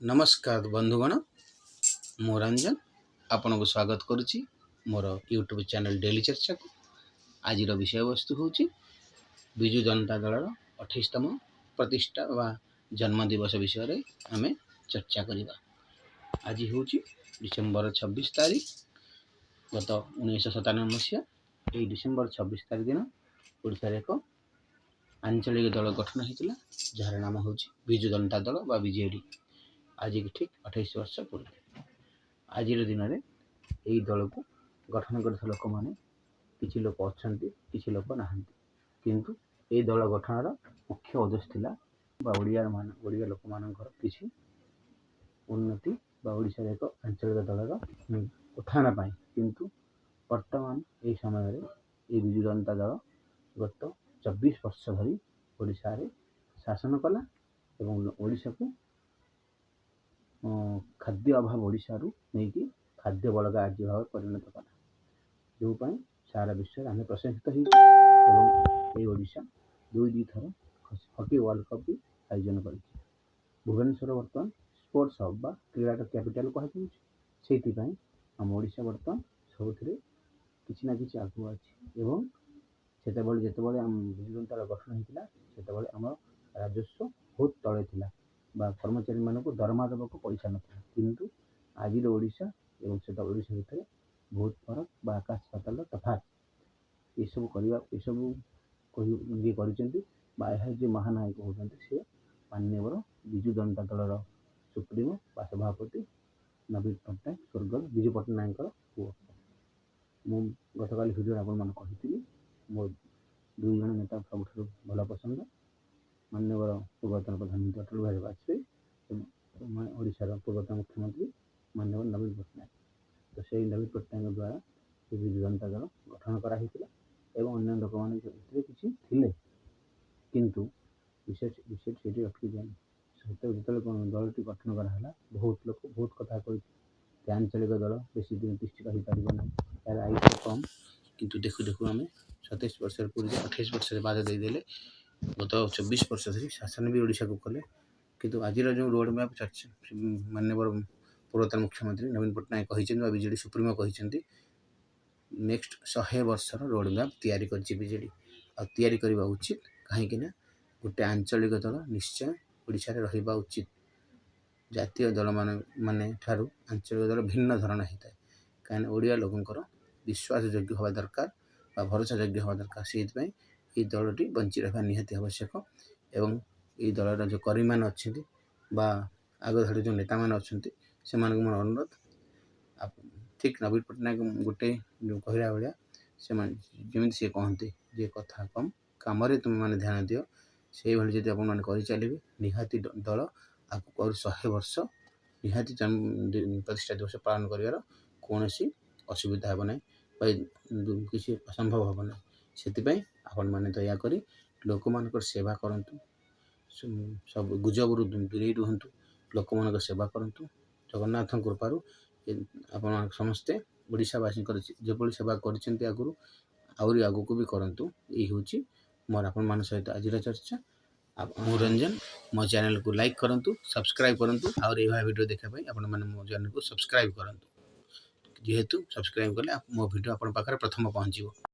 नमस्कार बंधुगण मु रंजन आपन को स्वागत करुच्ची मोर यूट्यूब चैनल डेली चर्चा को। आज विषय वस्तु हूँ विजु जनता दल 28तम प्रतिष्ठा व जन्मदिवस विषय रे आम चर्चा करवा। आज हूँ डिसेम्बर 26 तारीख गत 1997 मसीहा। यही डिसेम्बर 26 तारीख दिन ओडिशा एक आंचलिक दल गठन होता जार नाम हूँ विजु जनता दल बा बीजेडी। आज की ठीक 28 वर्ष पूर्व आज दिन में यही दल को गठन कर लोक मैंने किसी लोक अच्छा किसी लोक ना किंतु ये दल गठन मुख्य उद्देश्य था ओडिया लोक मान किसी उन्नति ओडिशा एक आंचलिक दलर उत्थान पाई। किंतु वर्तमान ये समय ये विजु जनता दल गत 24 वर्ष धरी ओडिशा रे शासन कला एवं ओडिशा को खाद्य अभाव ओडिशा रु नहीं कि खाद्य बड़का राज्य भाव परिणत कला जो सारा विश्व आम प्रशंसित हो ओडिशा दुई थर हॉकी वर्ल्ड कप भी आयोजन कर भुवनेश्वर बर्तमान स्पोर्ट्स हब बा क्रीड़ा कैपिटल कहुई आम ओडिशा बर्तमान सब किसी ना कि आगु अच्छे जिते आम विजु जनता दल गठन होता से आम राजस्व बहुत तले था कर्मचारी मानक दरमा देवाक पैसा ना किंतु आज ओडिशा एवं से ओडिशा भितर बहुत फरक बा आकाश पाताल तफात ये सब करवा ये सब ये कर महानायक होती सी माननीय विजु जनता दल सुप्रीमो बा सभापति नवीन पट्टनायक स्वर्गत विजु पट्टनायक पुओ मु गतकाली भिडियो आपी मो दुई जन नेता सब भल पसंद माननीय पूर्वतन प्रधानमंत्री अटल बिहारी वाजपेयी ओडिशार पूर्वतन मुख्यमंत्री माननीय नवीन पट्टनायक। तो से नवीन पट्टनायक द्वारा विजु जनता दल गठन कराई अन्य लोक मैंने किसी थिले किंतु विशेष विशेष से रखी जो दलटी गठन कराला बहुत लोक बहुत कथा कही आंचलिक दल बेसी दिन प्रतिष्ठित हो पारना यार आयुष कम किंतु देखु देखु आम 27 वर्ष पूर्व 28 वर्ष बाद देदेले गत 24 वर्ष धरी शासन भी ओडिशा को कले। किंतु आज जो रोड मैप चर्चा माननीय पूर्वतन मुख्यमंत्री नवीन पट्टनायक बीजेडी सुप्रीमो कहते नेक्स्ट 100 वर्षर रोड मैप तैयारी करजेडी करवा उचित कहीं गोटे आंचलिक दल निश्चय ओडिशा रे रहिबा उचित। जातीय दल माने ठारू आंचलिक दल भिन्न धरण होता है कहीं ओडिया लोकंर विश्वास योग्य हवा दरकार भरोसा योग्य हवा दरकार से ये दलटी बंची रखा निहाती आवश्यक। एवं ये दलर जो कर्मी मान अच्छा आग धाड़ी जो नेता मान अच्छा से मोर अनुरोध ठीक नवीन पट्टनायक गोटे जो कहला भाया से जमी सी कहते जे कथा कम कम तुम मैंने ध्यान दियो से भाई जब आप चलिए निहाती दल आगे 100 वर्ष निहाती प्रतिष्ठा दिवस पालन कर कौन असुविधा हे ना किसी असंभव हे ना से आपण मैंने दयाकोरी लोक मान सेवा करूँ सब गुजबरू दूरे रुहतु लोक मान सेवा करूँ जगन्नाथ कृपारू आप समस्ते ओडिशावासी जो सेवा कर आगु आहरी आगू को भी करूँ। यही हूँ मोर आपण मान सहित आज चर्चा मु रंजन मो चैनल को लाइक करूँ सब्सक्राइब करूँ और यह वीडियो देखापी आपण मैंने मो चैनल को सब्सक्राइब करूँ जेहेतु सब्सक्राइब कले मो वीडियो आपण पाखे प्रथम पहुँचो।